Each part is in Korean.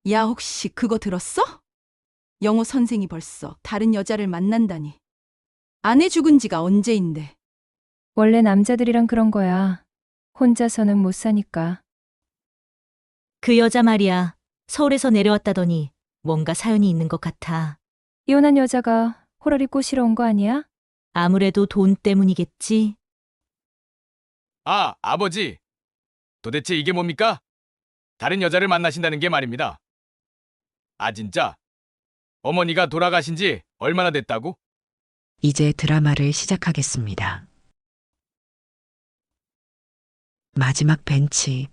야, 혹시 그거 들었어? 영호 선생이 벌써 다른 여자를 만난다니. 아내 죽은 지가 언제인데. 원래 남자들이랑 그런 거야. 혼자서는 못 사니까. 그 여자 말이야. 서울에서 내려왔다더니 뭔가 사연이 있는 것 같아. 이혼한 여자가 호라리 꼬시러 온 거 아니야? 아무래도 돈 때문이겠지. 아, 아버지. 도대체 이게 뭡니까? 다른 여자를 만나신다는 게 말입니다. 아, 진짜? 어머니가 돌아가신 지 얼마나 됐다고? 이제 드라마를 시작하겠습니다. 마지막 벤치.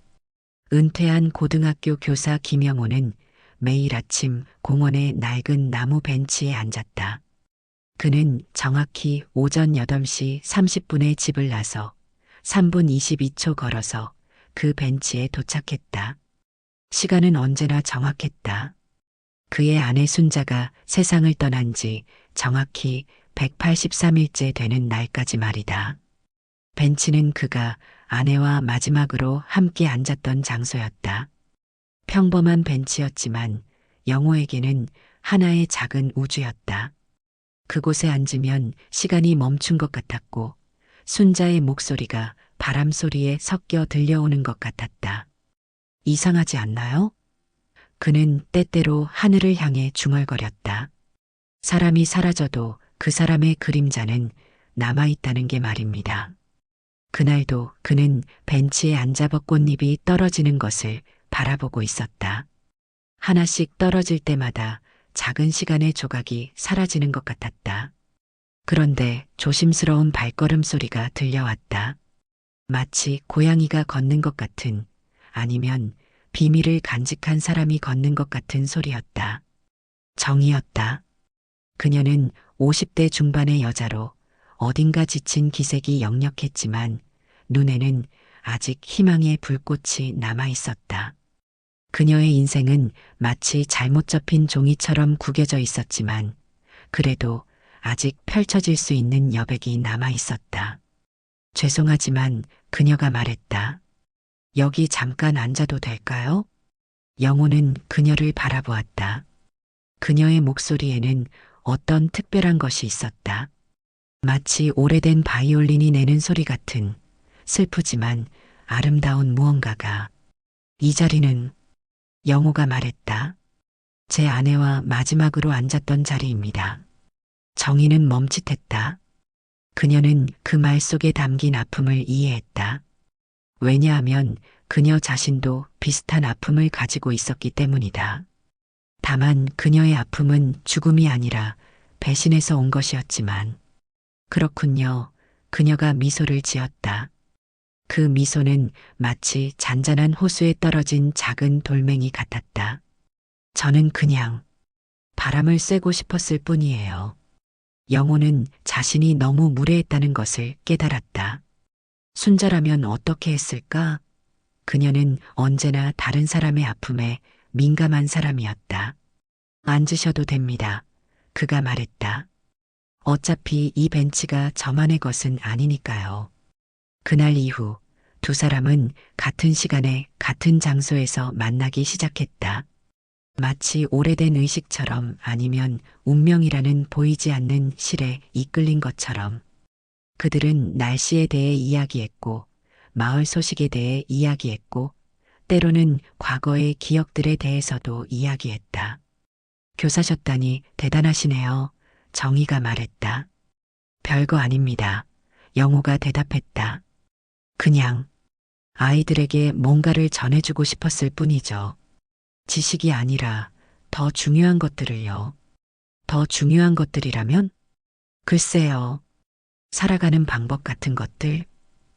은퇴한 고등학교 교사 김영호는 매일 아침 공원의 낡은 나무 벤치에 앉았다. 그는 정확히 오전 8시 30분에 집을 나서 3분 22초 걸어서 그 벤치에 도착했다. 시간은 언제나 정확했다. 그의 아내 순자가 세상을 떠난 지 정확히 183일째 되는 날까지 말이다. 벤치는 그가 아내와 마지막으로 함께 앉았던 장소였다. 평범한 벤치였지만 영호에게는 하나의 작은 우주였다. 그곳에 앉으면 시간이 멈춘 것 같았고 순자의 목소리가 바람 소리에 섞여 들려오는 것 같았다. 이상하지 않나요? 그는 때때로 하늘을 향해 중얼거렸다. 사람이 사라져도 그 사람의 그림자는 남아있다는 게 말입니다. 그날도 그는 벤치에 앉아 벚꽃잎이 떨어지는 것을 바라보고 있었다. 하나씩 떨어질 때마다 작은 시간의 조각이 사라지는 것 같았다. 그런데 조심스러운 발걸음 소리가 들려왔다. 마치 고양이가 걷는 것 같은, 아니면 비밀을 간직한 사람이 걷는 것 같은 소리였다. 정이었다. 그녀는 50대 중반의 여자로 어딘가 지친 기색이 역력했지만 눈에는 아직 희망의 불꽃이 남아 있었다. 그녀의 인생은 마치 잘못 접힌 종이처럼 구겨져 있었지만 그래도 아직 펼쳐질 수 있는 여백이 남아 있었다. 죄송하지만 그녀가 말했다. 여기 잠깐 앉아도 될까요? 영호는 그녀를 바라보았다. 그녀의 목소리에는 어떤 특별한 것이 있었다. 마치 오래된 바이올린이 내는 소리 같은 슬프지만 아름다운 무언가가. 이 자리는 영호가 말했다. 제 아내와 마지막으로 앉았던 자리입니다. 정희는 멈칫했다. 그녀는 그 말 속에 담긴 아픔을 이해했다. 왜냐하면 그녀 자신도 비슷한 아픔을 가지고 있었기 때문이다. 다만 그녀의 아픔은 죽음이 아니라 배신에서 온 것이었지만. 그렇군요. 그녀가 미소를 지었다. 그 미소는 마치 잔잔한 호수에 떨어진 작은 돌멩이 같았다. 저는 그냥 바람을 쐬고 싶었을 뿐이에요. 영호는 자신이 너무 무례했다는 것을 깨달았다. 순자라면 어떻게 했을까? 그녀는 언제나 다른 사람의 아픔에 민감한 사람이었다. 앉으셔도 됩니다. 그가 말했다. 어차피 이 벤치가 저만의 것은 아니니까요. 그날 이후 두 사람은 같은 시간에 같은 장소에서 만나기 시작했다. 마치 오래된 의식처럼 아니면 운명이라는 보이지 않는 실에 이끌린 것처럼. 그들은 날씨에 대해 이야기했고, 마을 소식에 대해 이야기했고, 때로는 과거의 기억들에 대해서도 이야기했다. 교사셨다니 대단하시네요. 정희가 말했다. 별거 아닙니다. 영호가 대답했다. 그냥 아이들에게 뭔가를 전해주고 싶었을 뿐이죠. 지식이 아니라 더 중요한 것들을요. 더 중요한 것들이라면? 글쎄요. 살아가는 방법 같은 것들?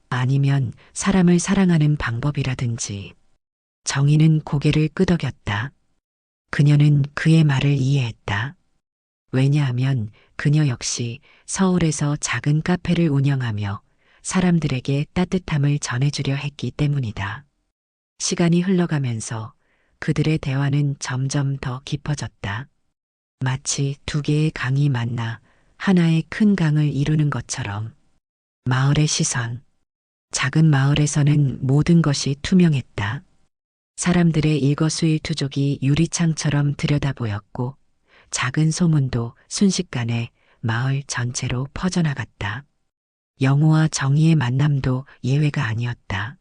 아니면 사람을 사랑하는 방법이라든지. 정희는 고개를 끄덕였다. 그녀는 그의 말을 이해했다. 왜냐하면 그녀 역시 서울에서 작은 카페를 운영하며 사람들에게 따뜻함을 전해주려 했기 때문이다. 시간이 흘러가면서 그들의 대화는 점점 더 깊어졌다. 마치 두 개의 강이 만나 하나의 큰 강을 이루는 것처럼. 마을의 시선. 작은 마을에서는 모든 것이 투명했다. 사람들의 일거수일투족이 유리창처럼 들여다보였고 작은 소문도 순식간에 마을 전체로 퍼져나갔다. 영호와 정희의 만남도 예외가 아니었다.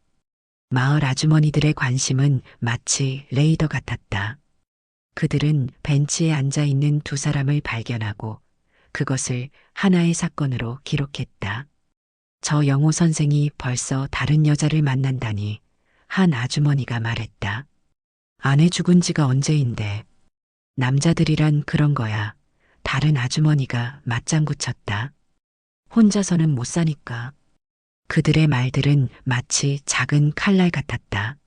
마을 아주머니들의 관심은 마치 레이더 같았다. 그들은 벤치에 앉아 있는 두 사람을 발견하고 그것을 하나의 사건으로 기록했다. 저 영호 선생이 벌써 다른 여자를 만난다니 한 아주머니가 말했다. 아내 죽은 지가 언제인데. 남자들이란 그런 거야. 다른 아주머니가 맞장구 쳤다. 혼자서는 못 사니까. 그들의 말들은 마치 작은 칼날 같았다.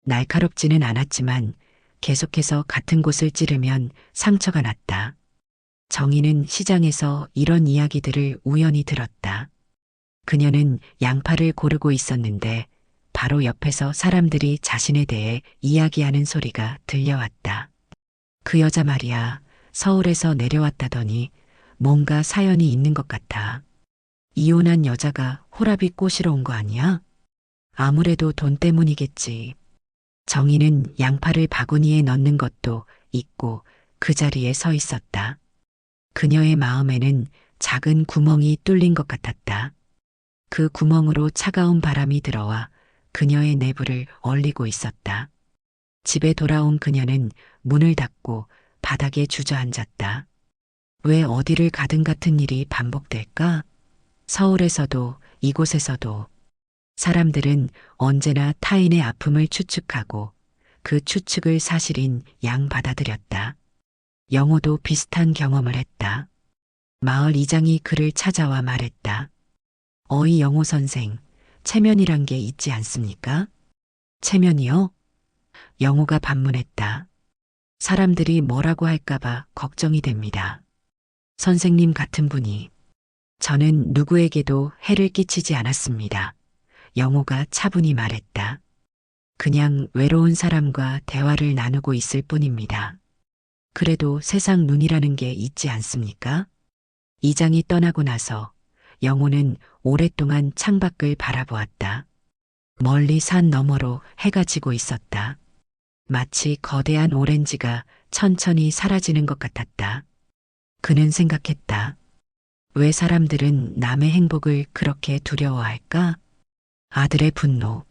날카롭지는 않았지만 계속해서 같은 곳을 찌르면 상처가 났다. 정희는 시장에서 이런 이야기들을 우연히 들었다. 그녀는 양파를 고르고 있었는데 바로 옆에서 사람들이 자신에 대해 이야기하는 소리가 들려왔다. 그 여자 말이야, 서울에서 내려왔다더니 뭔가 사연이 있는 것 같아. 이혼한 여자가 호랍이 꼬시러 온 거 아니야? 아무래도 돈 때문이겠지. 정희는 양파를 바구니에 넣는 것도 잊고 그 자리에 서 있었다. 그녀의 마음에는 작은 구멍이 뚫린 것 같았다. 그 구멍으로 차가운 바람이 들어와 그녀의 내부를 얼리고 있었다. 집에 돌아온 그녀는 문을 닫고 바닥에 주저앉았다. 왜 어디를 가든 같은 일이 반복될까? 서울에서도 이곳에서도 사람들은 언제나 타인의 아픔을 추측하고 그 추측을 사실인 양 받아들였다. 영호도 비슷한 경험을 했다. 마을 이장이 그를 찾아와 말했다. 어이 영호 선생, 체면이란 게 있지 않습니까? 체면이요? 영호가 반문했다. 사람들이 뭐라고 할까봐 걱정이 됩니다. 선생님 같은 분이. 저는 누구에게도 해를 끼치지 않았습니다. 영호가 차분히 말했다. 그냥 외로운 사람과 대화를 나누고 있을 뿐입니다. 그래도 세상 눈이라는 게 있지 않습니까? 이장이 떠나고 나서 영호는 오랫동안 창밖을 바라보았다. 멀리 산 너머로 해가 지고 있었다. 마치 거대한 오렌지가 천천히 사라지는 것 같았다. 그는 생각했다. 왜 사람들은 남의 행복을 그렇게 두려워할까? 아들의 분노.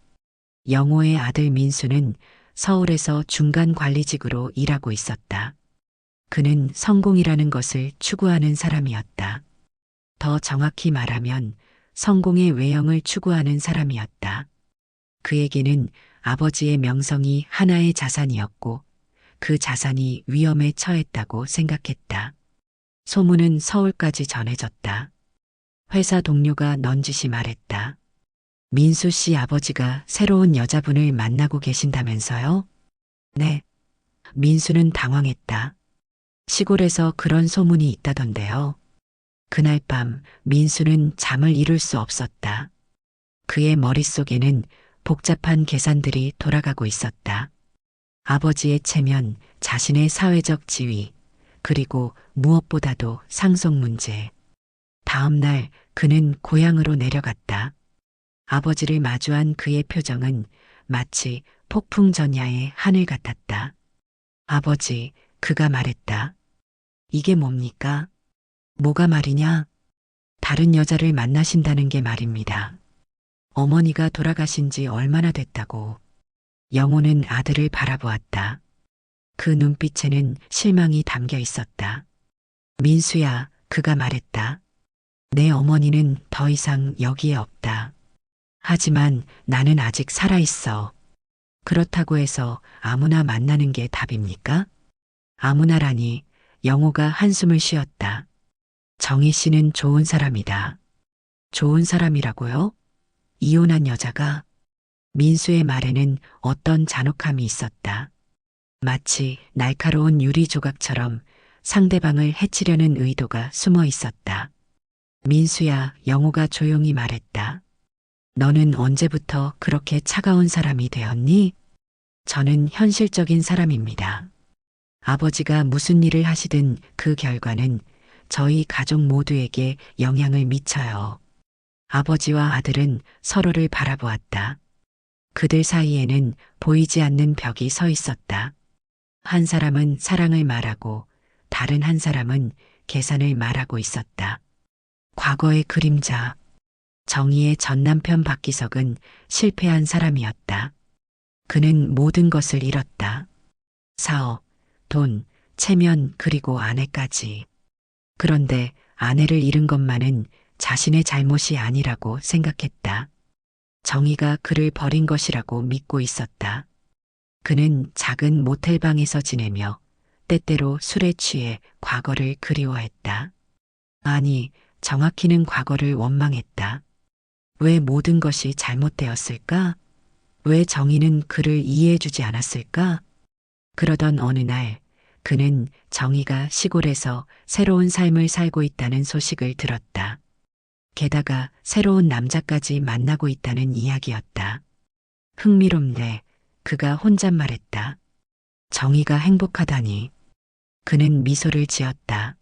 영호의 아들 민수는 서울에서 중간 관리직으로 일하고 있었다. 그는 성공이라는 것을 추구하는 사람이었다. 더 정확히 말하면 성공의 외형을 추구하는 사람이었다. 그에게는 아버지의 명성이 하나의 자산이었고 그 자산이 위험에 처했다고 생각했다. 소문은 서울까지 전해졌다. 회사 동료가 넌지시 말했다. 민수 씨 아버지가 새로운 여자분을 만나고 계신다면서요? 네. 민수는 당황했다. 시골에서 그런 소문이 있다던데요. 그날 밤 민수는 잠을 이룰 수 없었다. 그의 머릿속에는 복잡한 계산들이 돌아가고 있었다. 아버지의 체면, 자신의 사회적 지위, 그리고 무엇보다도 상속 문제. 다음 날 그는 고향으로 내려갔다. 아버지를 마주한 그의 표정은 마치 폭풍 전야의 하늘 같았다. 아버지, 그가 말했다. 이게 뭡니까? 뭐가 말이냐? 다른 여자를 만나신다는 게 말입니다. 어머니가 돌아가신 지 얼마나 됐다고. 영호는 아들을 바라보았다. 그 눈빛에는 실망이 담겨 있었다. 민수야, 그가 말했다. 내 어머니는 더 이상 여기에 없다. 하지만 나는 아직 살아있어. 그렇다고 해서 아무나 만나는 게 답입니까? 아무나라니. 영호가 한숨을 쉬었다. 정희 씨는 좋은 사람이다. 좋은 사람이라고요? 이혼한 여자가? 민수의 말에는 어떤 잔혹함이 있었다. 마치 날카로운 유리 조각처럼 상대방을 해치려는 의도가 숨어 있었다. 민수야, 영호가 조용히 말했다. 너는 언제부터 그렇게 차가운 사람이 되었니? 저는 현실적인 사람입니다. 아버지가 무슨 일을 하시든 그 결과는 저희 가족 모두에게 영향을 미쳐요. 아버지와 아들은 서로를 바라보았다. 그들 사이에는 보이지 않는 벽이 서 있었다. 한 사람은 사랑을 말하고 다른 한 사람은 계산을 말하고 있었다. 과거의 그림자. 정희의 전 남편 박기석은 실패한 사람이었다. 그는 모든 것을 잃었다. 사업, 돈, 체면, 그리고 아내까지. 그런데 아내를 잃은 것만은 자신의 잘못이 아니라고 생각했다. 정희가 그를 버린 것이라고 믿고 있었다. 그는 작은 모텔방에서 지내며 때때로 술에 취해 과거를 그리워했다. 아니, 정확히는 과거를 원망했다. 왜 모든 것이 잘못되었을까? 왜 정희는 그를 이해해주지 않았을까? 그러던 어느 날, 그는 정희가 시골에서 새로운 삶을 살고 있다는 소식을 들었다. 게다가 새로운 남자까지 만나고 있다는 이야기였다. 흥미롭네. 그가 혼잣말했다. 정희가 행복하다니. 그는 미소를 지었다.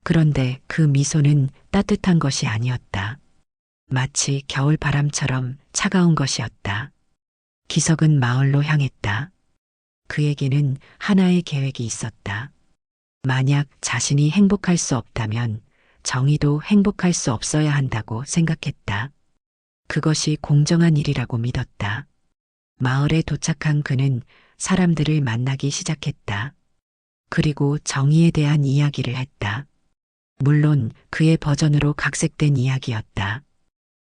그런데 그 미소는 따뜻한 것이 아니었다. 마치 겨울 바람처럼 차가운 것이었다. 기석은 마을로 향했다. 그에게는 하나의 계획이 있었다. 만약 자신이 행복할 수 없다면 정희도 행복할 수 없어야 한다고 생각했다. 그것이 공정한 일이라고 믿었다. 마을에 도착한 그는 사람들을 만나기 시작했다. 그리고 정의에 대한 이야기를 했다. 물론 그의 버전으로 각색된 이야기였다.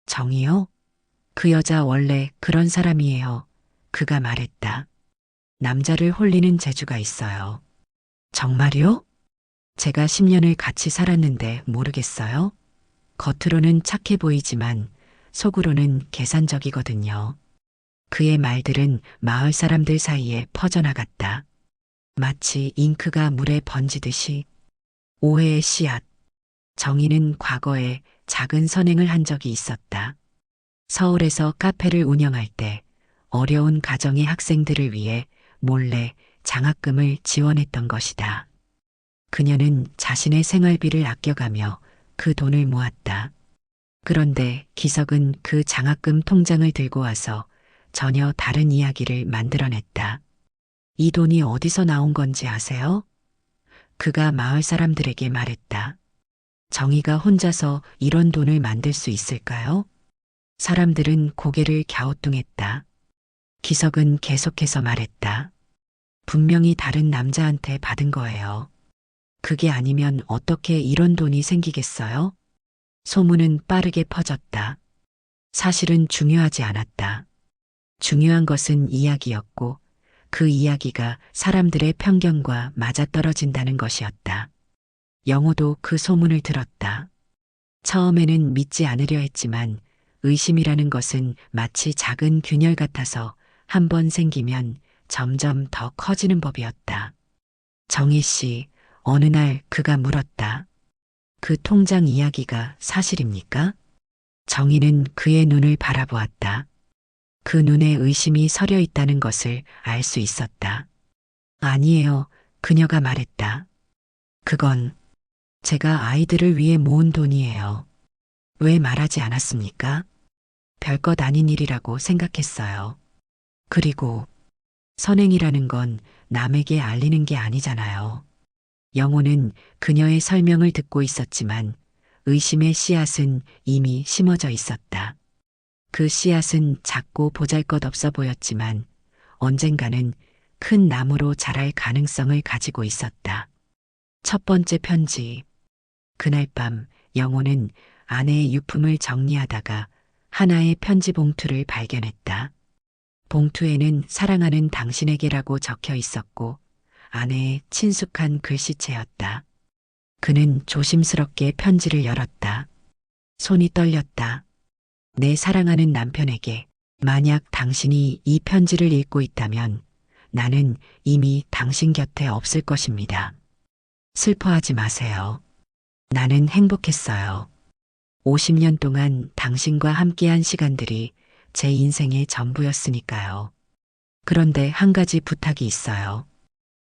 정의요? 그 여자 원래 그런 사람이에요. 그가 말했다. 남자를 홀리는 재주가 있어요. 정말요? 제가 10년을 같이 살았는데 모르겠어요? 겉으로는 착해 보이지만 속으로는 계산적이거든요. 그의 말들은 마을 사람들 사이에 퍼져나갔다. 마치 잉크가 물에 번지듯이. 오해의 씨앗. 정희는 과거에 작은 선행을 한 적이 있었다. 서울에서 카페를 운영할 때 어려운 가정의 학생들을 위해 몰래 장학금을 지원했던 것이다. 그녀는 자신의 생활비를 아껴가며 그 돈을 모았다. 그런데 기석은 그 장학금 통장을 들고 와서 전혀 다른 이야기를 만들어냈다. 이 돈이 어디서 나온 건지 아세요? 그가 마을 사람들에게 말했다. 정희가 혼자서 이런 돈을 만들 수 있을까요? 사람들은 고개를 갸우뚱했다. 기석은 계속해서 말했다. 분명히 다른 남자한테 받은 거예요. 그게 아니면 어떻게 이런 돈이 생기겠어요? 소문은 빠르게 퍼졌다. 사실은 중요하지 않았다. 중요한 것은 이야기였고 그 이야기가 사람들의 편견과 맞아떨어진다는 것이었다. 영호도 그 소문을 들었다. 처음에는 믿지 않으려 했지만 의심이라는 것은 마치 작은 균열 같아서 한 번 생기면 점점 더 커지는 법이었다. 정희 씨, 어느 날 그가 물었다. 그 통장 이야기가 사실입니까? 정희는 그의 눈을 바라보았다. 그 눈에 의심이 서려 있다는 것을 알 수 있었다. 아니에요. 그녀가 말했다. 그건 제가 아이들을 위해 모은 돈이에요. 왜 말하지 않았습니까? 별것 아닌 일이라고 생각했어요. 그리고 선행이라는 건 남에게 알리는 게 아니잖아요. 영호는 그녀의 설명을 듣고 있었지만 의심의 씨앗은 이미 심어져 있었다. 그 씨앗은 작고 보잘것없어 보였지만 언젠가는 큰 나무로 자랄 가능성을 가지고 있었다. 첫 번째 편지. 그날 밤 영호는 아내의 유품을 정리하다가 하나의 편지 봉투를 발견했다. 봉투에는 사랑하는 당신에게라고 적혀 있었고 아내의 친숙한 글씨체였다. 그는 조심스럽게 편지를 열었다. 손이 떨렸다. 내 사랑하는 남편에게 만약 당신이 이 편지를 읽고 있다면 나는 이미 당신 곁에 없을 것입니다. 슬퍼하지 마세요. 나는 행복했어요. 50년 동안 당신과 함께한 시간들이 제 인생의 전부였으니까요. 그런데 한 가지 부탁이 있어요.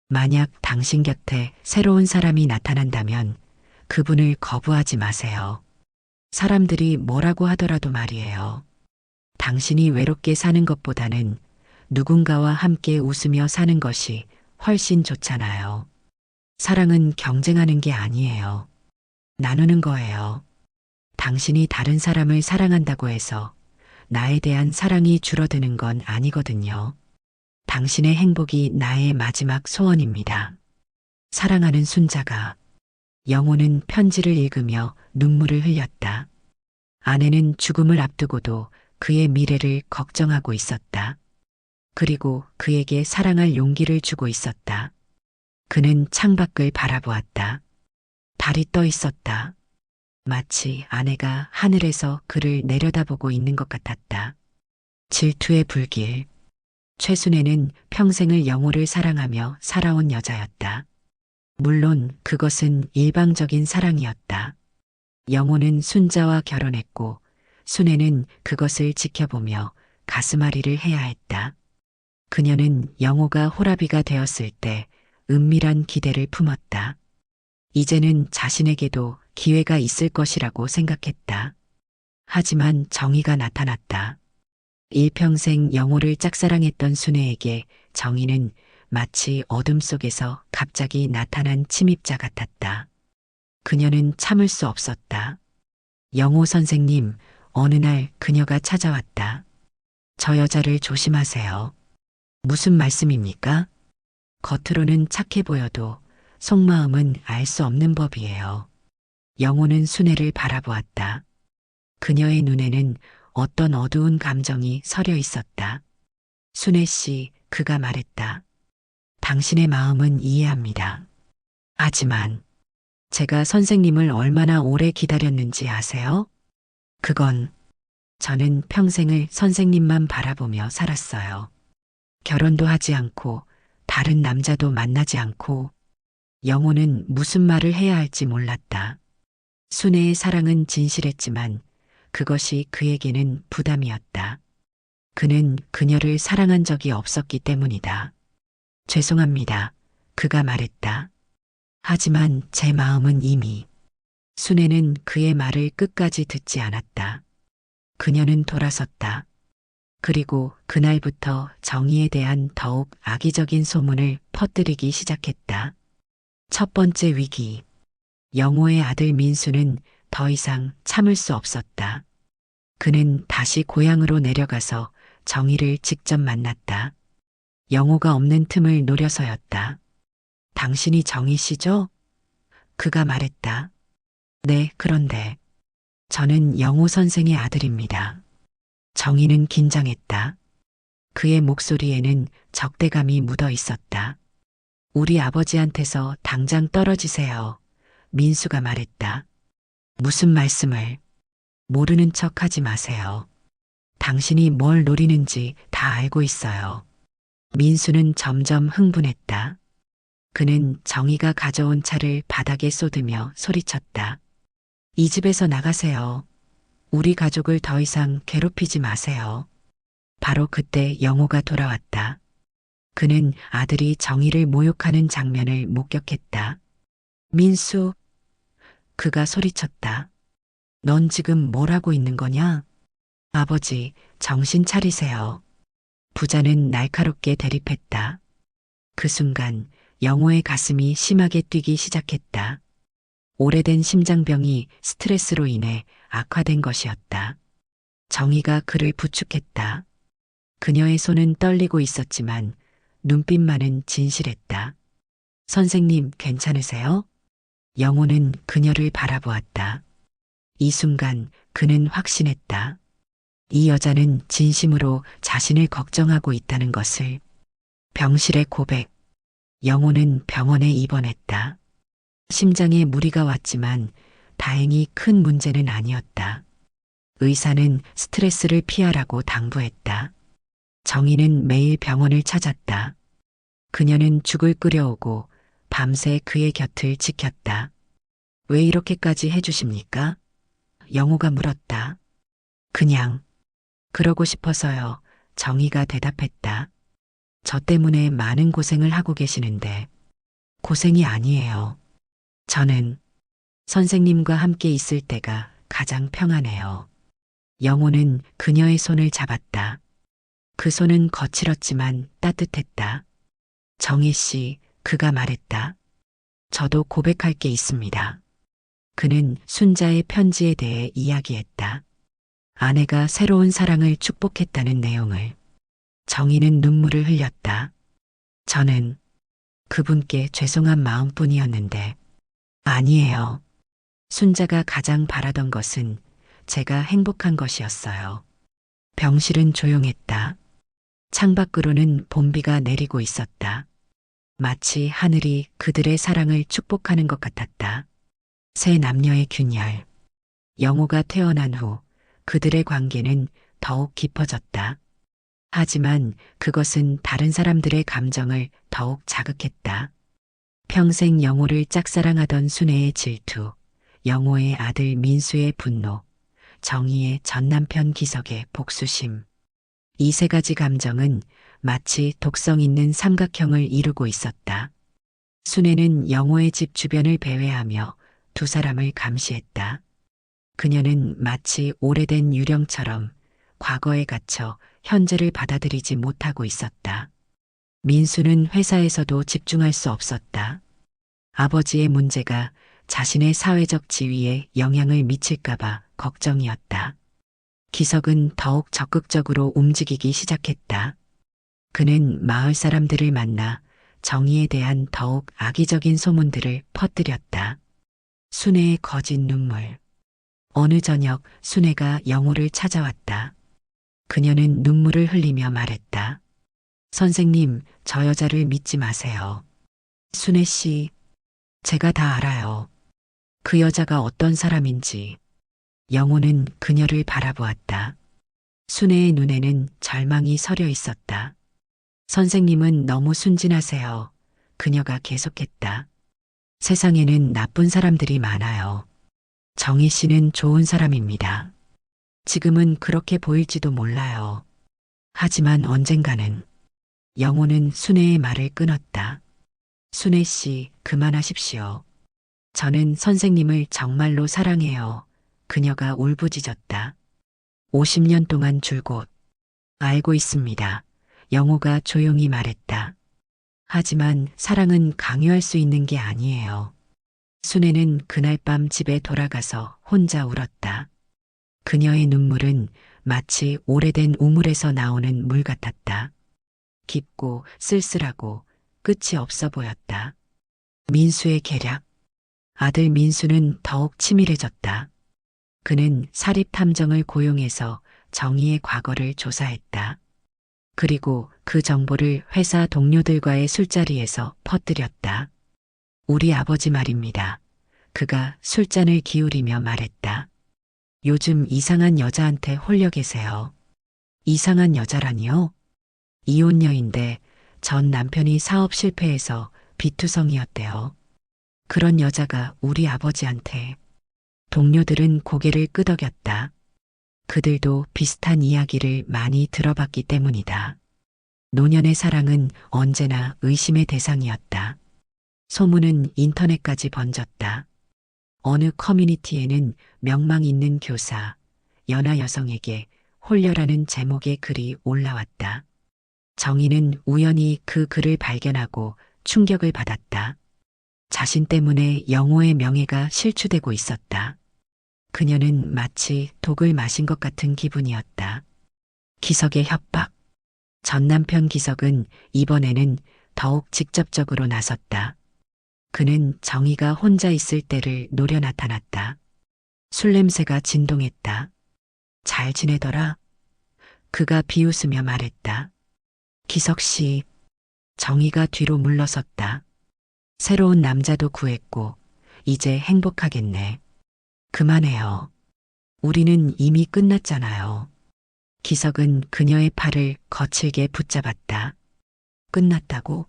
만약 당신 곁에 새로운 사람이 나타난다면 그분을 거부하지 마세요. 사람들이 뭐라고 하더라도 말이에요. 당신이 외롭게 사는 것보다는 누군가와 함께 웃으며 사는 것이 훨씬 좋잖아요. 사랑은 경쟁하는 게 아니에요. 나누는 거예요. 당신이 다른 사람을 사랑한다고 해서 나에 대한 사랑이 줄어드는 건 아니거든요. 당신의 행복이 나의 마지막 소원입니다. 사랑하는 순자가. 영호는 편지를 읽으며 눈물을 흘렸다. 아내는 죽음을 앞두고도 그의 미래를 걱정하고 있었다. 그리고 그에게 사랑할 용기를 주고 있었다. 그는 창밖을 바라보았다. 달이 떠 있었다. 마치 아내가 하늘에서 그를 내려다보고 있는 것 같았다. 질투의 불길. 최순애는 평생을 영호를 사랑하며 살아온 여자였다. 물론 그것은 일방적인 사랑이었다. 영호는 순자와 결혼했고 순애는 그것을 지켜보며 가슴앓이를 해야 했다. 그녀는 영호가 호라비가 되었을 때 은밀한 기대를 품었다. 이제는 자신에게도 기회가 있을 것이라고 생각했다. 하지만 정의가 나타났다. 일평생 영호를 짝사랑했던 순애에게 정의는 마치 어둠 속에서 갑자기 나타난 침입자 같았다. 그녀는 참을 수 없었다. 영호 선생님, 어느 날 그녀가 찾아왔다. 저 여자를 조심하세요. 무슨 말씀입니까? 겉으로는 착해 보여도 속마음은 알 수 없는 법이에요. 영호는 순애를 바라보았다. 그녀의 눈에는 어떤 어두운 감정이 서려 있었다. 순애 씨, 그가 말했다. 당신의 마음은 이해합니다. 하지만 제가 선생님을 얼마나 오래 기다렸는지 아세요? 그건 저는 평생을 선생님만 바라보며 살았어요. 결혼도 하지 않고 다른 남자도 만나지 않고 영호는 무슨 말을 해야 할지 몰랐다. 순애의 사랑은 진실했지만 그것이 그에게는 부담이었다. 그는 그녀를 사랑한 적이 없었기 때문이다. 죄송합니다. 그가 말했다. 하지만 제 마음은 이미. 순애는 그의 말을 끝까지 듣지 않았다. 그녀는 돌아섰다. 그리고 그날부터 정의에 대한 더욱 악의적인 소문을 퍼뜨리기 시작했다. 첫 번째 위기. 영호의 아들 민수는 더 이상 참을 수 없었다. 그는 다시 고향으로 내려가서 정의를 직접 만났다. 영호가 없는 틈을 노려서였다. 당신이 정의 씨죠? 그가 말했다. 네, 그런데 저는 영호 선생의 아들입니다. 정의는 긴장했다. 그의 목소리에는 적대감이 묻어 있었다. 우리 아버지한테서 당장 떨어지세요. 민수가 말했다. 무슨 말씀을? 모르는 척 하지 마세요. 당신이 뭘 노리는지 다 알고 있어요. 민수는 점점 흥분했다. 그는 정의가 가져온 차를 바닥에 쏟으며 소리쳤다. 이 집에서 나가세요. 우리 가족을 더 이상 괴롭히지 마세요. 바로 그때 영호가 돌아왔다. 그는 아들이 정의를 모욕하는 장면을 목격했다. 민수, 그가 소리쳤다. 넌 지금 뭘 하고 있는 거냐? 아버지, 정신 차리세요. 부자는 날카롭게 대립했다. 그 순간 영호의 가슴이 심하게 뛰기 시작했다. 오래된 심장병이 스트레스로 인해 악화된 것이었다. 정의가 그를 부축했다. 그녀의 손은 떨리고 있었지만 눈빛만은 진실했다. 선생님, 괜찮으세요? 영호는 그녀를 바라보았다. 이 순간 그는 확신했다. 이 여자는 진심으로 자신을 걱정하고 있다는 것을. 병실의 고백. 영호는 병원에 입원했다. 심장에 무리가 왔지만 다행히 큰 문제는 아니었다. 의사는 스트레스를 피하라고 당부했다. 정의는 매일 병원을 찾았다. 그녀는 죽을 끓여오고 밤새 그의 곁을 지켰다. 왜 이렇게까지 해주십니까? 영호가 물었다. 그냥 그러고 싶어서요. 정의가 대답했다. 저 때문에 많은 고생을 하고 계시는데 고생이 아니에요. 저는 선생님과 함께 있을 때가 가장 평안해요. 영호는 그녀의 손을 잡았다. 그 손은 거칠었지만 따뜻했다. 정희 씨, 그가 말했다. 저도 고백할 게 있습니다. 그는 순자의 편지에 대해 이야기했다. 아내가 새로운 사랑을 축복했다는 내용을. 정희는 눈물을 흘렸다. 저는 그분께 죄송한 마음뿐이었는데. 아니에요. 순자가 가장 바라던 것은 제가 행복한 것이었어요. 병실은 조용했다. 창밖으로는 봄비가 내리고 있었다. 마치 하늘이 그들의 사랑을 축복하는 것 같았다. 세 남녀의 균열. 영호가 태어난 후 그들의 관계는 더욱 깊어졌다. 하지만 그것은 다른 사람들의 감정을 더욱 자극했다. 평생 영호를 짝사랑하던 순애의 질투, 영호의 아들 민수의 분노, 정희의 전 남편 기석의 복수심. 이 세 가지 감정은 마치 독성 있는 삼각형을 이루고 있었다. 순애는 영호의 집 주변을 배회하며 두 사람을 감시했다. 그녀는 마치 오래된 유령처럼 과거에 갇혀 현재를 받아들이지 못하고 있었다. 민수는 회사에서도 집중할 수 없었다. 아버지의 문제가 자신의 사회적 지위에 영향을 미칠까봐 걱정이었다. 기석은 더욱 적극적으로 움직이기 시작했다. 그는 마을 사람들을 만나 정의에 대한 더욱 악의적인 소문들을 퍼뜨렸다. 순애의 거짓 눈물. 어느 저녁 순애가 영호를 찾아왔다. 그녀는 눈물을 흘리며 말했다. 선생님, 저 여자를 믿지 마세요. 순애 씨, 제가 다 알아요. 그 여자가 어떤 사람인지. 영호는 그녀를 바라보았다. 순애의 눈에는 절망이 서려 있었다. 선생님은 너무 순진하세요. 그녀가 계속했다. 세상에는 나쁜 사람들이 많아요. 정희 씨는 좋은 사람입니다. 지금은 그렇게 보일지도 몰라요. 하지만 언젠가는. 영호는 순애의 말을 끊었다. 순애 씨, 그만하십시오. 저는 선생님을 정말로 사랑해요. 그녀가 울부짖었다. 50년 동안 줄곧. 알고 있습니다. 영호가 조용히 말했다. 하지만 사랑은 강요할 수 있는 게 아니에요. 순애는 그날 밤 집에 돌아가서 혼자 울었다. 그녀의 눈물은 마치 오래된 우물에서 나오는 물 같았다. 깊고 쓸쓸하고 끝이 없어 보였다. 민수의 계략. 아들 민수는 더욱 치밀해졌다. 그는 사립탐정을 고용해서 정희의 과거를 조사했다. 그리고 그 정보를 회사 동료들과의 술자리에서 퍼뜨렸다. 우리 아버지 말입니다. 그가 술잔을 기울이며 말했다. 요즘 이상한 여자한테 홀려 계세요. 이상한 여자라니요? 이혼녀인데 전 남편이 사업 실패해서 비투성이었대요. 그런 여자가 우리 아버지한테. 동료들은 고개를 끄덕였다. 그들도 비슷한 이야기를 많이 들어봤기 때문이다. 노년의 사랑은 언제나 의심의 대상이었다. 소문은 인터넷까지 번졌다. 어느 커뮤니티에는 명망 있는 교사, 연하 여성에게 홀려라는 제목의 글이 올라왔다. 정희는 우연히 그 글을 발견하고 충격을 받았다. 자신 때문에 영호의 명예가 실추되고 있었다. 그녀는 마치 독을 마신 것 같은 기분이었다. 기석의 협박. 전 남편 기석은 이번에는 더욱 직접적으로 나섰다. 그는 정희가 혼자 있을 때를 노려 나타났다. 술 냄새가 진동했다. 잘 지내더라? 그가 비웃으며 말했다. 기석 씨. 정희가 뒤로 물러섰다. 새로운 남자도 구했고 이제 행복하겠네. 그만해요. 우리는 이미 끝났잖아요. 기석은 그녀의 팔을 거칠게 붙잡았다. 끝났다고?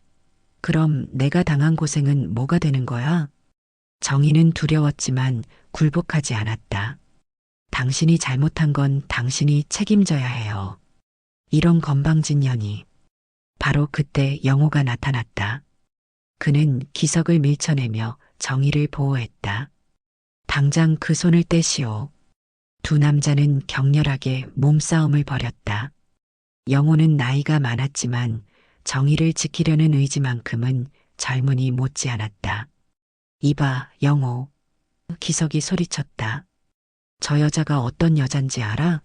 그럼 내가 당한 고생은 뭐가 되는 거야? 정희는 두려웠지만 굴복하지 않았다. 당신이 잘못한 건 당신이 책임져야 해요. 이런 건방진년이. 바로 그때 영호가 나타났다. 그는 기석을 밀쳐내며 정희를 보호했다. 당장 그 손을 떼시오. 두 남자는 격렬하게 몸싸움을 벌였다. 영호는 나이가 많았지만 정의를 지키려는 의지만큼은 젊은이 못지않았다. 이봐, 영호. 기석이 소리쳤다. 저 여자가 어떤 여잔지 알아?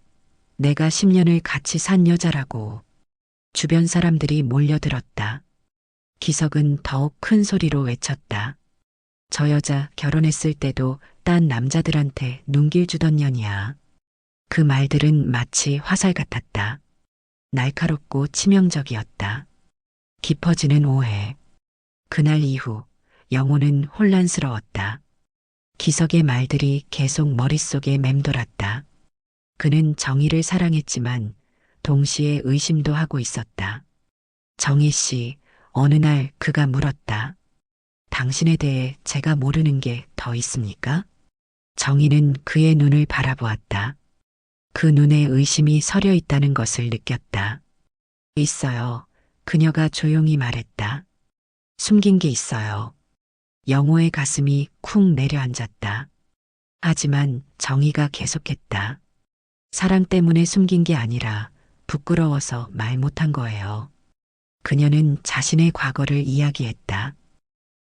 내가 10년을 같이 산 여자라고. 주변 사람들이 몰려들었다. 기석은 더욱 큰 소리로 외쳤다. 저 여자 결혼했을 때도 딴 남자들한테 눈길 주던 년이야. 그 말들은 마치 화살 같았다. 날카롭고 치명적이었다. 깊어지는 오해. 그날 이후 영호는 혼란스러웠다. 기석의 말들이 계속 머릿속에 맴돌았다. 그는 정의를 사랑했지만 동시에 의심도 하고 있었다. 정희 씨, 어느 날 그가 물었다. 당신에 대해 제가 모르는 게 더 있습니까? 정희는 그의 눈을 바라보았다. 그 눈에 의심이 서려 있다는 것을 느꼈다. 있어요. 그녀가 조용히 말했다. 숨긴 게 있어요. 영호의 가슴이 쿵 내려앉았다. 하지만 정희가 계속했다. 사랑 때문에 숨긴 게 아니라 부끄러워서 말 못한 거예요. 그녀는 자신의 과거를 이야기했다.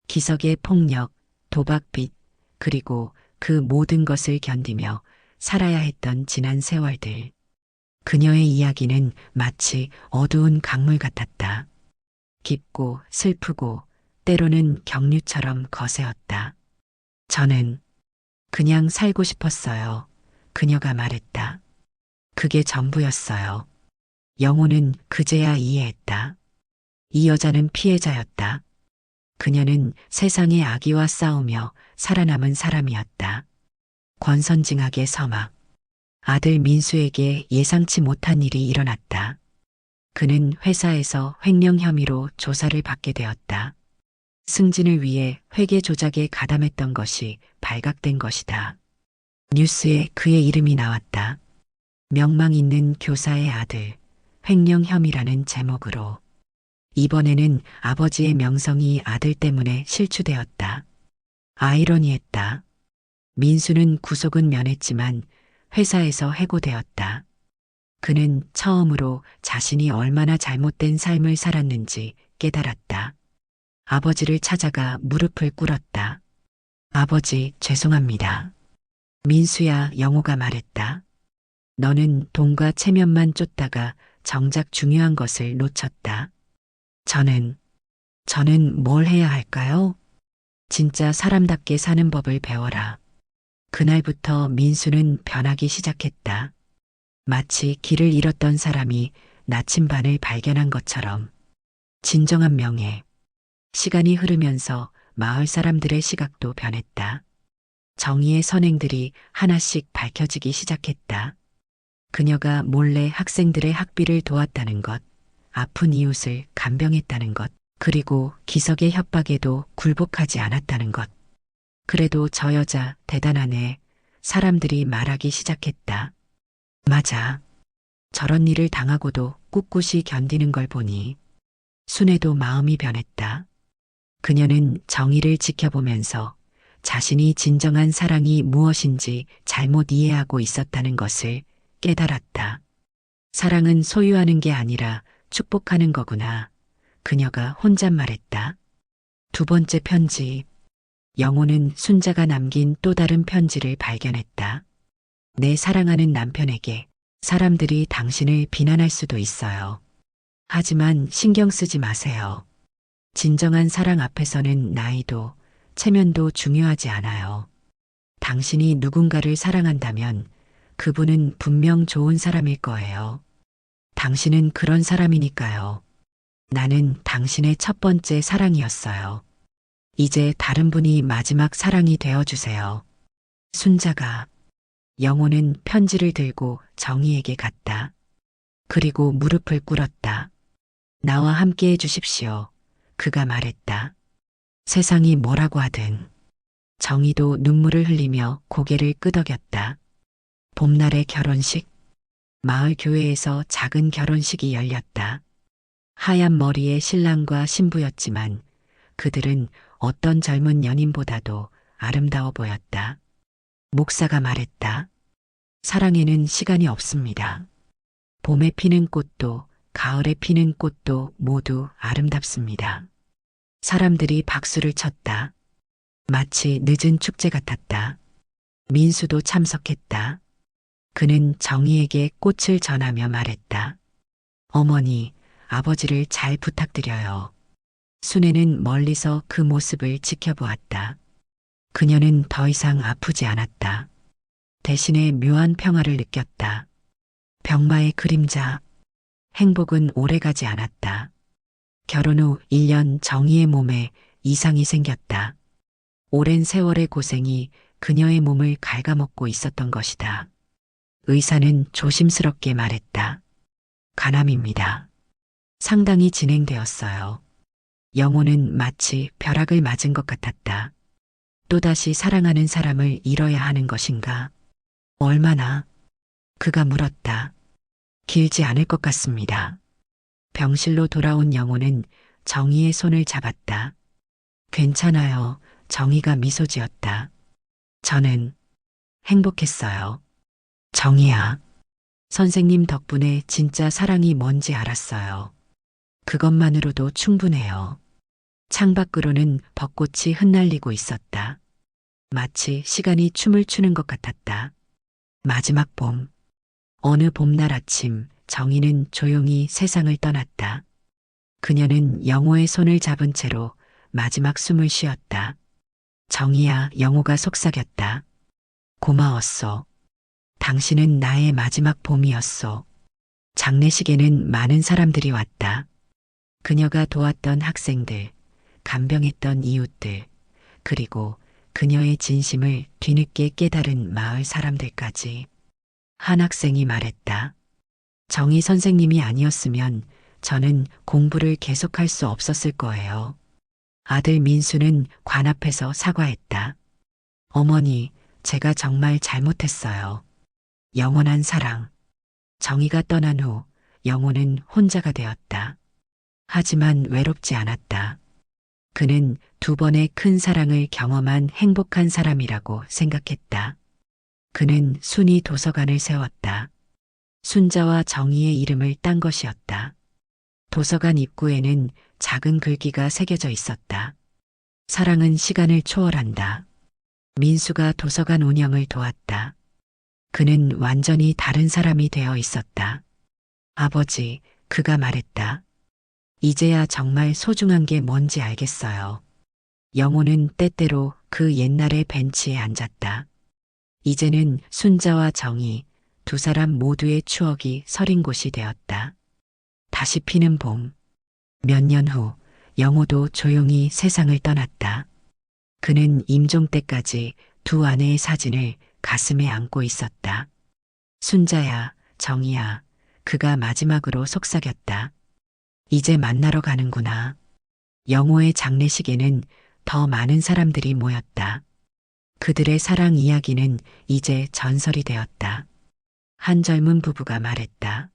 기석의 폭력, 도박빚, 그리고 그 모든 것을 견디며 살아야 했던 지난 세월들. 그녀의 이야기는 마치 어두운 강물 같았다. 깊고 슬프고 때로는 경류처럼 거세었다. 저는 그냥 살고 싶었어요. 그녀가 말했다. 그게 전부였어요. 영호는 그제야 이해했다. 이 여자는 피해자였다. 그녀는 세상의 악의와 싸우며 살아남은 사람이었다. 권선징악의 서막. 아들 민수에게 예상치 못한 일이 일어났다. 그는 회사에서 횡령 혐의로 조사를 받게 되었다. 승진을 위해 회계 조작에 가담했던 것이 발각된 것이다. 뉴스에 그의 이름이 나왔다. 명망 있는 교사의 아들, 횡령 혐의라는 제목으로. 이번에는 아버지의 명성이 아들 때문에 실추되었다. 아이러니했다. 민수는 구속은 면했지만 회사에서 해고되었다. 그는 처음으로 자신이 얼마나 잘못된 삶을 살았는지 깨달았다. 아버지를 찾아가 무릎을 꿇었다. 아버지, 죄송합니다. 민수야, 영호가 말했다. 너는 돈과 체면만 쫓다가 정작 중요한 것을 놓쳤다. 저는 뭘 해야 할까요? 진짜 사람답게 사는 법을 배워라. 그날부터 민수는 변하기 시작했다. 마치 길을 잃었던 사람이 나침반을 발견한 것처럼. 진정한 명예. 시간이 흐르면서 마을 사람들의 시각도 변했다. 정의의 선행들이 하나씩 밝혀지기 시작했다. 그녀가 몰래 학생들의 학비를 도왔다는 것, 아픈 이웃을 간병했다는 것, 그리고 기석의 협박에도 굴복하지 않았다는 것. 그래도 저 여자 대단하네. 사람들이 말하기 시작했다. 맞아. 저런 일을 당하고도 꿋꿋이 견디는 걸 보니 순애도 마음이 변했다. 그녀는 정의를 지켜보면서 자신이 진정한 사랑이 무엇인지 잘못 이해하고 있었다는 것을 깨달았다. 사랑은 소유하는 게 아니라 축복하는 거구나. 그녀가 혼잣말했다. 두 번째 편지. 영호는 순자가 남긴 또 다른 편지를 발견했다. 내 사랑하는 남편에게 사람들이 당신을 비난할 수도 있어요. 하지만 신경 쓰지 마세요. 진정한 사랑 앞에서는 나이도 체면도 중요하지 않아요. 당신이 누군가를 사랑한다면 그분은 분명 좋은 사람일 거예요. 당신은 그런 사람이니까요. 나는 당신의 첫 번째 사랑이었어요. 이제 다른 분이 마지막 사랑이 되어주세요. 순자가. 영호는 편지를 들고 정희에게 갔다. 그리고 무릎을 꿇었다. 나와 함께 해주십시오. 그가 말했다. 세상이 뭐라고 하든. 정희도 눈물을 흘리며 고개를 끄덕였다. 봄날의 결혼식. 마을 교회에서 작은 결혼식이 열렸다. 하얀 머리의 신랑과 신부였지만 그들은 어떤 젊은 연인보다도 아름다워 보였다. 목사가 말했다. 사랑에는 시간이 없습니다. 봄에 피는 꽃도 가을에 피는 꽃도 모두 아름답습니다. 사람들이 박수를 쳤다. 마치 늦은 축제 같았다. 민수도 참석했다. 그는 정희에게 꽃을 전하며 말했다. 어머니, 아버지를 잘 부탁드려요. 순애는 멀리서 그 모습을 지켜보았다. 그녀는 더 이상 아프지 않았다. 대신에 묘한 평화를 느꼈다. 병마의 그림자. 행복은 오래가지 않았다. 결혼 후 1년 정희의 몸에 이상이 생겼다. 오랜 세월의 고생이 그녀의 몸을 갉아먹고 있었던 것이다. 의사는 조심스럽게 말했다. 간암입니다. 상당히 진행되었어요. 영호는 마치 벼락을 맞은 것 같았다. 또다시 사랑하는 사람을 잃어야 하는 것인가? 얼마나? 그가 물었다. 길지 않을 것 같습니다. 병실로 돌아온 영호는 정희의 손을 잡았다. 괜찮아요. 정희가 미소 지었다. 저는 행복했어요. 정희야. 선생님 덕분에 진짜 사랑이 뭔지 알았어요. 그것만으로도 충분해요. 창밖으로는 벚꽃이 흩날리고 있었다. 마치 시간이 춤을 추는 것 같았다. 마지막 봄. 어느 봄날 아침 정희는 조용히 세상을 떠났다. 그녀는 영호의 손을 잡은 채로 마지막 숨을 쉬었다. 정희야, 영호가 속삭였다. 고마웠어. 당신은 나의 마지막 봄이었어. 장례식에는 많은 사람들이 왔다. 그녀가 도왔던 학생들, 간병했던 이웃들, 그리고 그녀의 진심을 뒤늦게 깨달은 마을 사람들까지. 한 학생이 말했다. 정희 선생님이 아니었으면 저는 공부를 계속할 수 없었을 거예요. 아들 민수는 관 앞에서 사과했다. 어머니, 제가 정말 잘못했어요. 영원한 사랑. 정희가 떠난 후 영호는 혼자가 되었다. 하지만 외롭지 않았다. 그는 2번의 큰 사랑을 경험한 행복한 사람이라고 생각했다. 그는 순이 도서관을 세웠다. 순자와 정희의 이름을 딴 것이었다. 도서관 입구에는 작은 글귀가 새겨져 있었다. 사랑은 시간을 초월한다. 민수가 도서관 운영을 도왔다. 그는 완전히 다른 사람이 되어 있었다. 아버지, 그가 말했다. 이제야 정말 소중한 게 뭔지 알겠어요. 영호는 때때로 그 옛날의 벤치에 앉았다. 이제는 순자와 정희, 2사람 모두의 추억이 서린 곳이 되었다. 다시 피는 봄. 몇 년 후 영호도 조용히 세상을 떠났다. 그는 임종 때까지 2 아내의 사진을 가슴에 안고 있었다. 순자야, 정희야, 그가 마지막으로 속삭였다. 이제 만나러 가는구나. 영호의 장례식에는 더 많은 사람들이 모였다. 그들의 사랑 이야기는 이제 전설이 되었다. 한 젊은 부부가 말했다.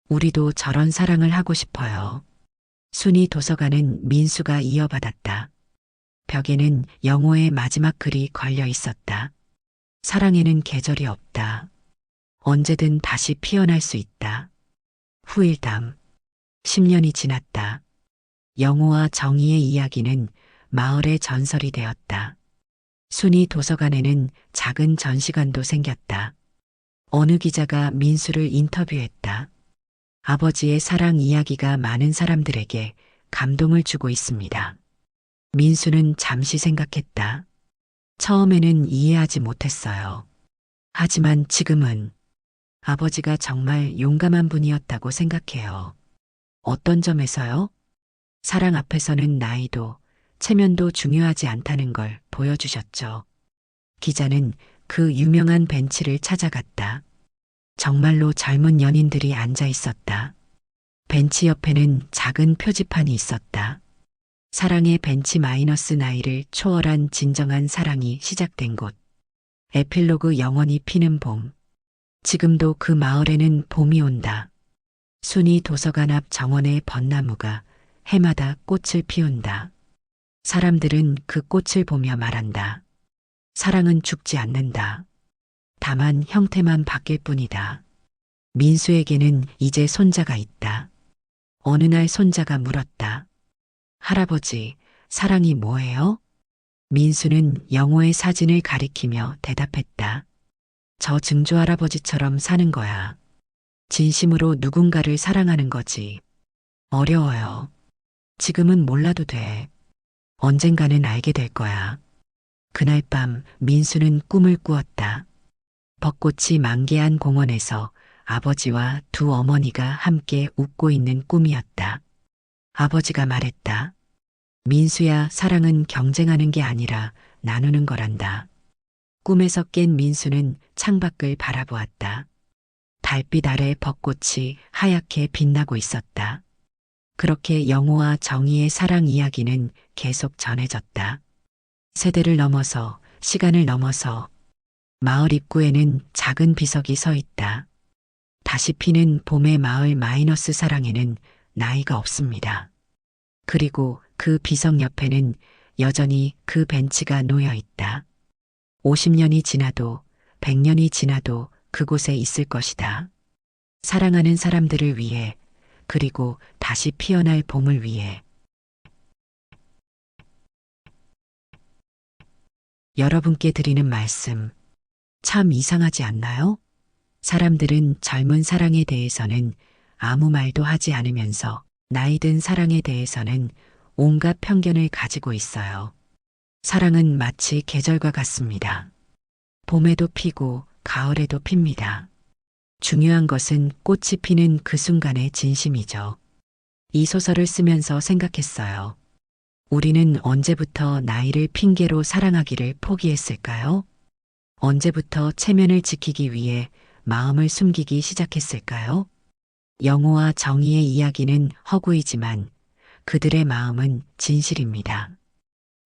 우리도 저런 사랑을 하고 싶어요. 순이 도서관은 민수가 이어받았다. 벽에는 영호의 마지막 글이 걸려 있었다. 사랑에는 계절이 없다. 언제든 다시 피어날 수 있다. 후일담. 10년이 지났다. 영호와 정희의 이야기는 마을의 전설이 되었다. 순이 도서관에는 작은 전시관도 생겼다. 어느 기자가 민수를 인터뷰했다. 아버지의 사랑 이야기가 많은 사람들에게 감동을 주고 있습니다. 민수는 잠시 생각했다. 처음에는 이해하지 못했어요. 하지만 지금은 아버지가 정말 용감한 분이었다고 생각해요. 어떤 점에서요? 사랑 앞에서는 나이도 체면도 중요하지 않다는 걸 보여주셨죠. 기자는 그 유명한 벤치를 찾아갔다. 정말로 젊은 연인들이 앉아 있었다. 벤치 옆에는 작은 표지판이 있었다. 사랑의 벤치 마이너스 나이를 초월한 진정한 사랑이 시작된 곳. 에필로그 영원히 피는 봄. 지금도 그 마을에는 봄이 온다. 순이 도서관 앞 정원의 벚나무가 해마다 꽃을 피운다. 사람들은 그 꽃을 보며 말한다. 사랑은 죽지 않는다. 다만 형태만 바뀔 뿐이다. 민수에게는 이제 손자가 있다. 어느 날 손자가 물었다. 할아버지, 사랑이 뭐예요? 민수는 영호의 사진을 가리키며 대답했다. 저 증조 할아버지처럼 사는 거야. 진심으로 누군가를 사랑하는 거지. 어려워요. 지금은 몰라도 돼. 언젠가는 알게 될 거야. 그날 밤 민수는 꿈을 꾸었다. 벚꽃이 만개한 공원에서 아버지와 두 어머니가 함께 웃고 있는 꿈이었다. 아버지가 말했다. 민수야, 사랑은 경쟁하는 게 아니라 나누는 거란다. 꿈에서 깬 민수는 창밖을 바라보았다. 달빛 아래 벚꽃이 하얗게 빛나고 있었다. 그렇게 영호와 정희의 사랑 이야기는 계속 전해졌다. 세대를 넘어서, 시간을 넘어서 마을 입구에는 작은 비석이 서 있다. 다시 피는 봄의 마을 마이너스 사랑에는 나이가 없습니다. 그리고 그 비석 옆에는 여전히 그 벤치가 놓여 있다. 50년이 지나도 100년이 지나도 그곳에 있을 것이다. 사랑하는 사람들을 위해, 그리고 다시 피어날 봄을 위해. 여러분께 드리는 말씀, 참 이상하지 않나요? 사람들은 젊은 사랑에 대해서는 아무 말도 하지 않으면서 나이 든 사랑에 대해서는 온갖 편견을 가지고 있어요. 사랑은 마치 계절과 같습니다. 봄에도 피고 가을에도 핍니다. 중요한 것은 꽃이 피는 그 순간의 진심이죠. 이 소설을 쓰면서 생각했어요. 우리는 언제부터 나이를 핑계로 사랑하기를 포기했을까요? 언제부터 체면을 지키기 위해 마음을 숨기기 시작했을까요? 영호와 정희의 이야기는 허구이지만 그들의 마음은 진실입니다.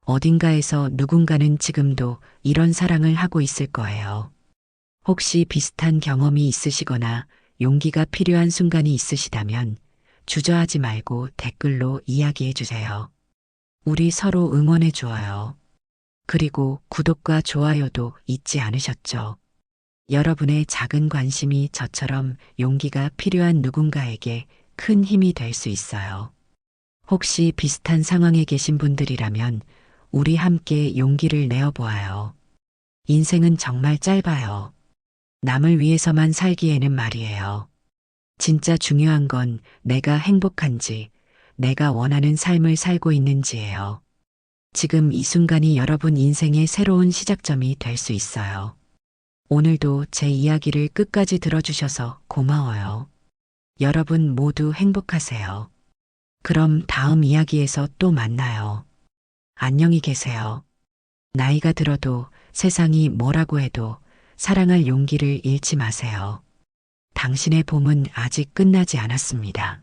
어딘가에서 누군가는 지금도 이런 사랑을 하고 있을 거예요. 혹시 비슷한 경험이 있으시거나 용기가 필요한 순간이 있으시다면 주저하지 말고 댓글로 이야기해 주세요. 우리 서로 응원해 주어요. 그리고 구독과 좋아요도 잊지 않으셨죠? 여러분의 작은 관심이 저처럼 용기가 필요한 누군가에게 큰 힘이 될 수 있어요. 혹시 비슷한 상황에 계신 분들이라면 우리 함께 용기를 내어보아요. 인생은 정말 짧아요. 남을 위해서만 살기에는 말이에요. 진짜 중요한 건 내가 행복한지, 내가 원하는 삶을 살고 있는지예요. 지금 이 순간이 여러분 인생의 새로운 시작점이 될 수 있어요. 오늘도 제 이야기를 끝까지 들어주셔서 고마워요. 여러분 모두 행복하세요. 그럼 다음 이야기에서 또 만나요. 안녕히 계세요. 나이가 들어도 세상이 뭐라고 해도 사랑할 용기를 잃지 마세요. 당신의 봄은 아직 끝나지 않았습니다.